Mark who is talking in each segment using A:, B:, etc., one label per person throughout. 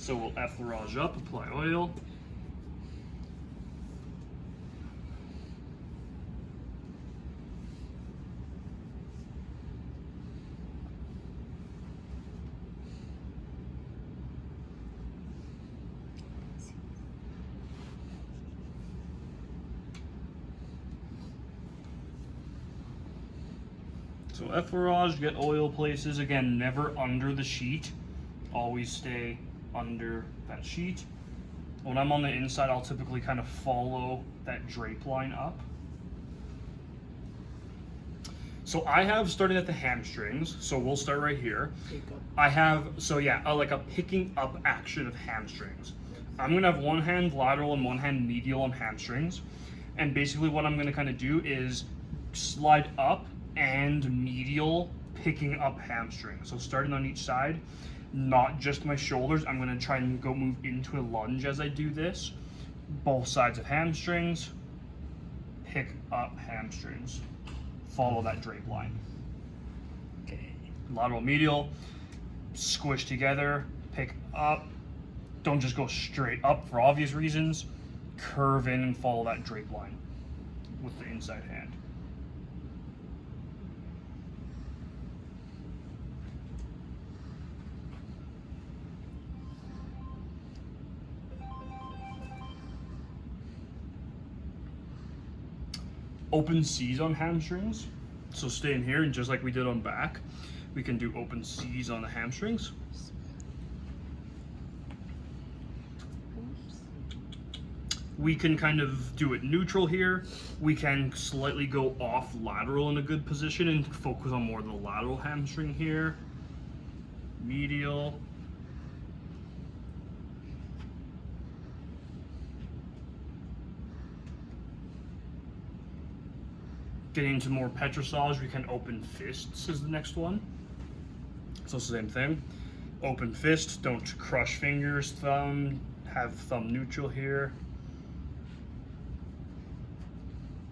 A: So we'll effleurage up, apply oil. So effleurage, get oil places, again, never under the sheet. Always stay under that sheet. When I'm on the inside, I'll typically kind of follow that drape line up. So I have starting at the hamstrings, so we'll start right here. I have, so yeah, like a picking up action of hamstrings. I'm gonna have one hand lateral and one hand medial on hamstrings. And basically what I'm gonna kind of do is slide up and medial picking up hamstrings. So starting on each side, not just my shoulders. I'm gonna try and go move into a lunge as I do this. Both sides of hamstrings, pick up hamstrings. Follow that drape line.
B: Okay.
A: Lateral medial, squish together, pick up. Don't just go straight up for obvious reasons. Curve in and follow that drape line with the inside hand. Open C's on hamstrings. So stay in here, and just like we did on back, we can do open C's on the hamstrings. We can kind of do it neutral here. We can slightly go off lateral in a good position and focus on more of the lateral hamstring here. Medial. Getting into more petrissage, we can open fists is the next one. So same thing. Open fist, don't crush fingers, thumb, have thumb neutral here.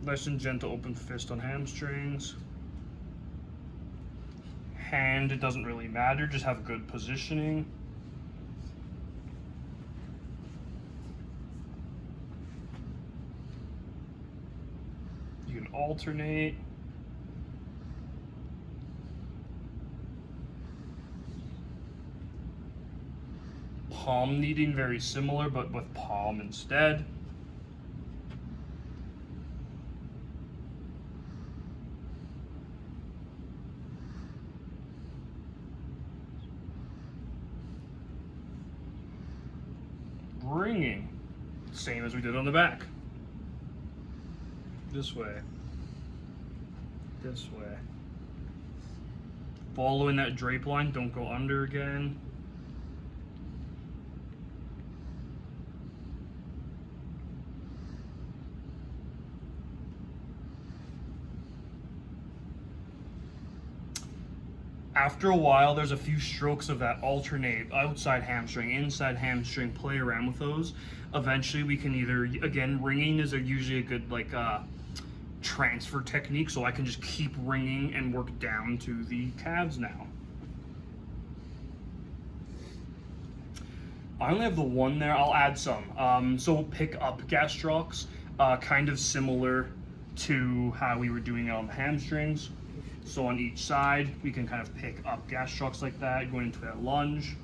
A: Nice and gentle open fist on hamstrings. Hand, it doesn't really matter, just have good positioning. You can alternate. Palm kneading, very similar, but with palm instead. Ringing, same as we did on the back. This way, this way. Following that drape line, don't go under again. After a while, there's a few strokes of that alternate outside hamstring, inside hamstring, play around with those. Eventually we can either, again, ringing is usually a good like transfer technique, so I can just keep ringing and work down to the calves now. I only have the one there, I'll add some. So we'll pick up gastrocs, kind of similar to how we were doing it on the hamstrings. So on each side, we can kind of pick up gastrocs like that, going into that lunge.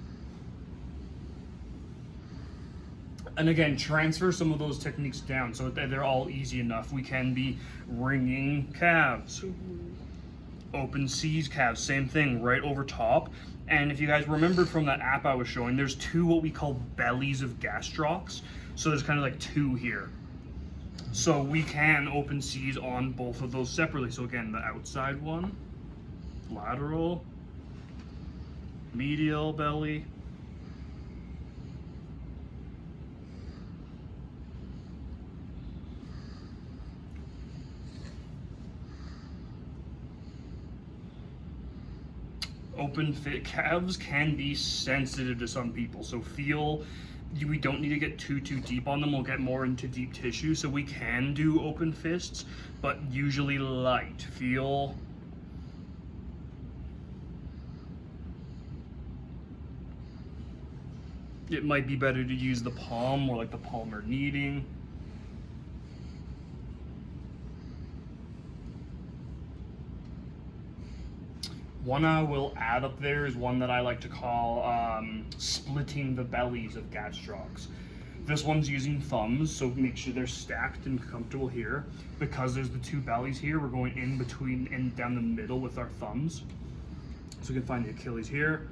A: And again, transfer some of those techniques down so that they're all easy enough. We can be ringing calves. Open C's calves, same thing, right over top. And if you guys remembered from that app I was showing, there's two what we call bellies of gastrocs. So there's kind of like two here. So we can open C's on both of those separately. So again, the outside one, lateral, medial belly. Open fit calves can be sensitive to some people. So we don't need to get too deep on them. We'll get more into deep tissue, so we can do open fists, but usually light. Feel. it might be better to use the palm or like the palmar kneading. One I will add up there is one that I like to call splitting the bellies of gastrocs. This one's using thumbs, so make sure they're stacked and comfortable here. Because there's the two bellies here, we're going in between and down the middle with our thumbs. So we can find the Achilles here.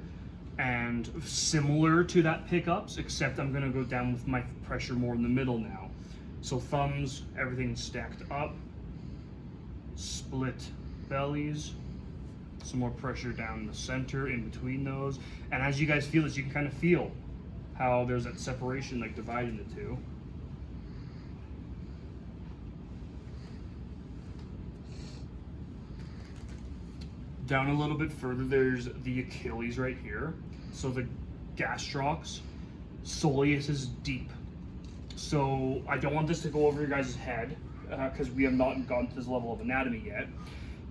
A: And similar to that pickups, except I'm gonna go down with my pressure more in the middle now. So thumbs, everything's stacked up. Split bellies. Some more pressure down the center in between those. And as you guys feel this, you can kind of feel how there's that separation, like dividing the two. Down a little bit further, there's the Achilles right here. So the gastrocs, soleus is deep. So I don't want this to go over your guys' head because we have not gotten to this level of anatomy yet.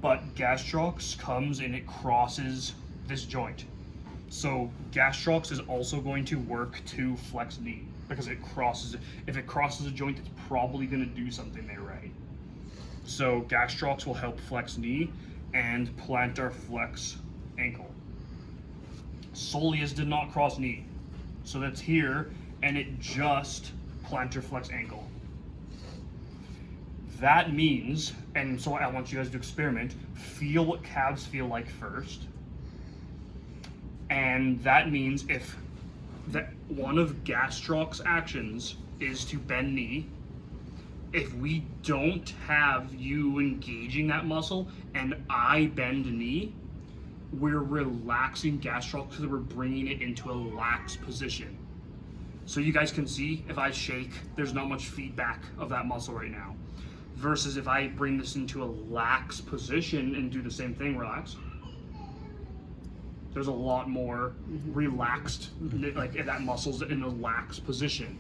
A: But gastrocs comes and it crosses this joint. So gastrocs is also going to work to flex knee because it crosses. If it crosses a joint, it's probably going to do something there, right? So gastrocs will help flex knee and plantar flex ankle. Soleus did not cross knee, so that's here, and it just plantar flex ankle. That means, and so I want you guys to experiment, feel what calves feel like first. And that means if that one of gastroc's actions is to bend knee, if we don't have you engaging that muscle and I bend knee, we're relaxing gastroc because we're bringing it into a lax position. So you guys can see if I shake, there's not much feedback of that muscle right now. Versus if I bring this into a lax position and do the same thing, relax. There's a lot more relaxed, like that muscle's in a lax position.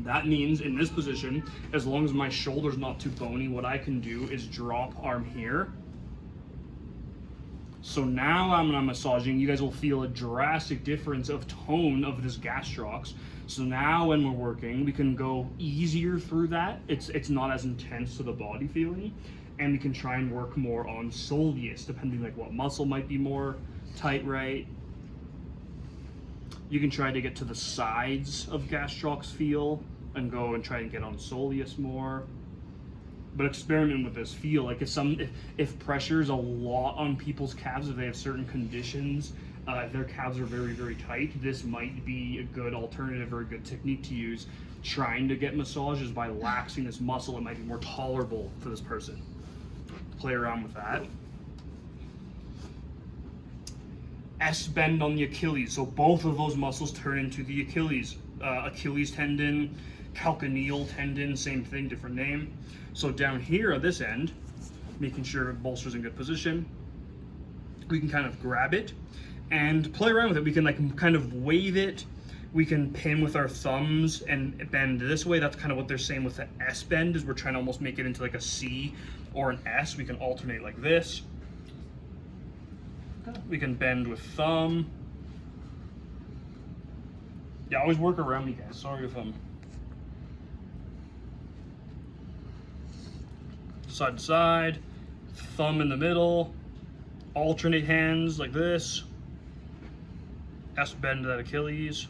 A: That means in this position, as long as my shoulder's not too bony, what I can do is drop arm here. So now I'm massaging, you guys will feel a drastic difference of tone of this gastrocs. So now when we're working, we can go easier through that. It's not as intense to the body feeling. And we can try and work more on soleus, depending like what muscle might be more tight, right? You can try to get to the sides of gastrocs feel and go and try and get on soleus more. But experiment with this feel. Like if pressure is a lot on people's calves, if they have certain conditions, if their calves are very, very tight, this might be a good alternative or a good technique to use. Trying to get massages by laxing this muscle, it might be more tolerable for this person. Play around with that. S bend on the Achilles. So both of those muscles turn into the Achilles. Achilles tendon, calcaneal tendon, same thing, different name. So down here at this end, making sure it bolster's in good position, we can kind of grab it and play around with it. We can like kind of wave it. We can pin with our thumbs and bend this way. That's kind of what they're saying with the S bend, is we're trying to almost make it into like a C or an S. We can alternate like this. We can bend with thumb. Yeah, always work around me, guys. Sorry if I'm side to side, thumb in the middle, alternate hands like this. S bend to that Achilles.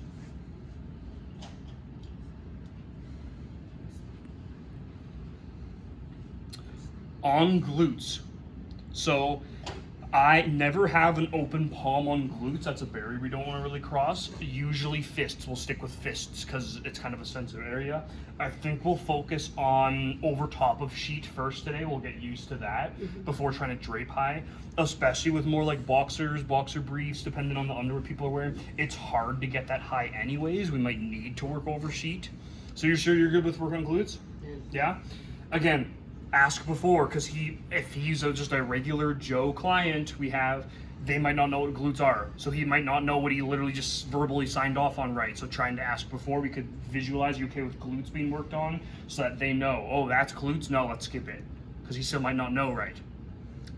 A: On glutes. So I never have an open palm on glutes. That's a barrier we don't want to really cross. Usually fists. We'll stick with fists because it's kind of a sensitive area. I think we'll focus on over top of sheet first today. We'll get used to that before trying to drape high, especially with more like boxers, boxer briefs, depending on the underwear people are wearing. It's hard to get that high anyways. We might need to work over sheet. So you're sure you're good with working on glutes? Yeah? Again, ask before, because if he's just a regular Joe client they might not know what glutes are, so he might not know what he literally just verbally signed off on, right? So trying to ask before, we could visualize you okay with glutes being worked on so that they know, oh, that's glutes, no, let's skip it, because he still might not know, right?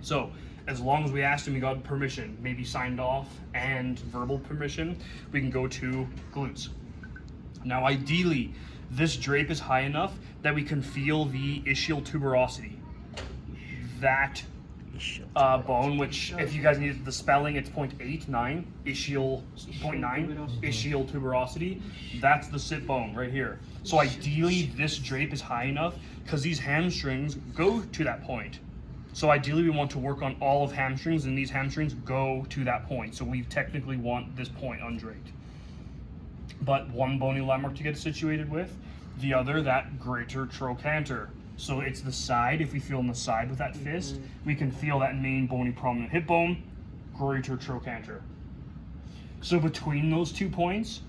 A: So as long as we asked and we got permission, maybe signed off and verbal permission, we can go to glutes. Now, ideally, this drape is high enough that we can feel the ischial tuberosity. That bone, which if you guys need the spelling, it's 0.89, ischial 0.9, ischial tuberosity. That's the sit bone right here. So ideally, this drape is high enough because these hamstrings go to that point. So ideally, we want to work on all of hamstrings, and these hamstrings go to that point. So we technically want this point undraped. But one bony landmark to get situated with, the other, that greater trochanter. So it's the side. If we feel on the side with that fist, we can feel that main bony prominent hip bone, greater trochanter. So between those 2 points,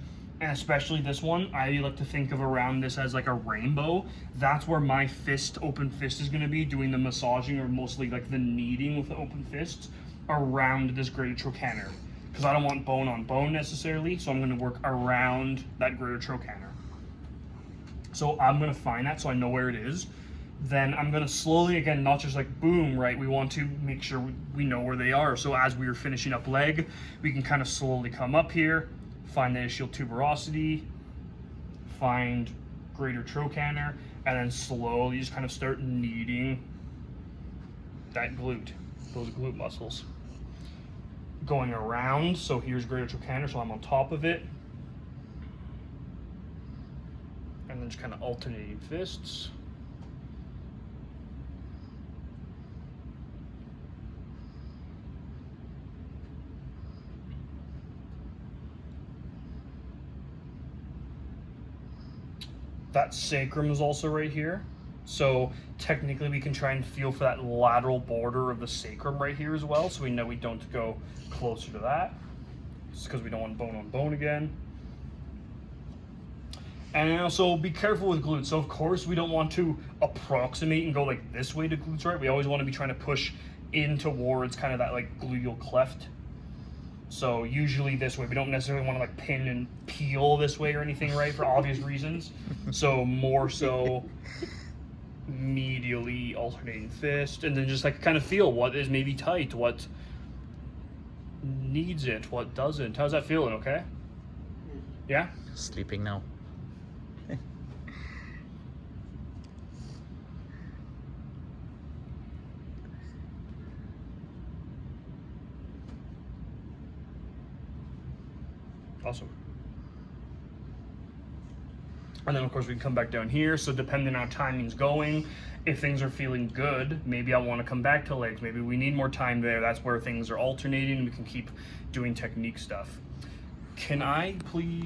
A: and especially this one, I like to think of around this as like a rainbow. That's where my fist, open fist, is going to be doing the massaging, or mostly like the kneading with the open fists around this greater trochanter. Because I don't want bone on bone necessarily, so I'm going to work around that greater trochanter. So I'm going to find that so I know where it is. Then I'm going to slowly, again, not just like boom, right? We want to make sure we know where they are. So as we are finishing up leg, we can kind of slowly come up here, find the ischial tuberosity, find greater trochanter, and then slowly just kind of start kneading that glute, those glute muscles. Going around, so here's greater trochanter, so I'm on top of it. And then just kind of alternating fists. That sacrum is also right here. So technically we can try and feel for that lateral border of the sacrum right here as well. So we know we don't go closer to that. Just because we don't want bone on bone again. And also be careful with glutes. So of course we don't want to approximate and go like this way to glutes, right? We always want to be trying to push in towards kind of that like gluteal cleft. So usually this way. We don't necessarily want to like pin and peel this way or anything, right? For obvious reasons. So more so medially alternating fist, and then just like kind of feel what is maybe tight, what needs it, what doesn't. How's that feeling? Okay? Yeah?
B: Sleeping now.
A: Awesome. And then of course we can come back down here. So depending on how timing's going, if things are feeling good, maybe I want to come back to legs. Maybe we need more time there. That's where things are alternating. We can keep doing technique stuff. Can I please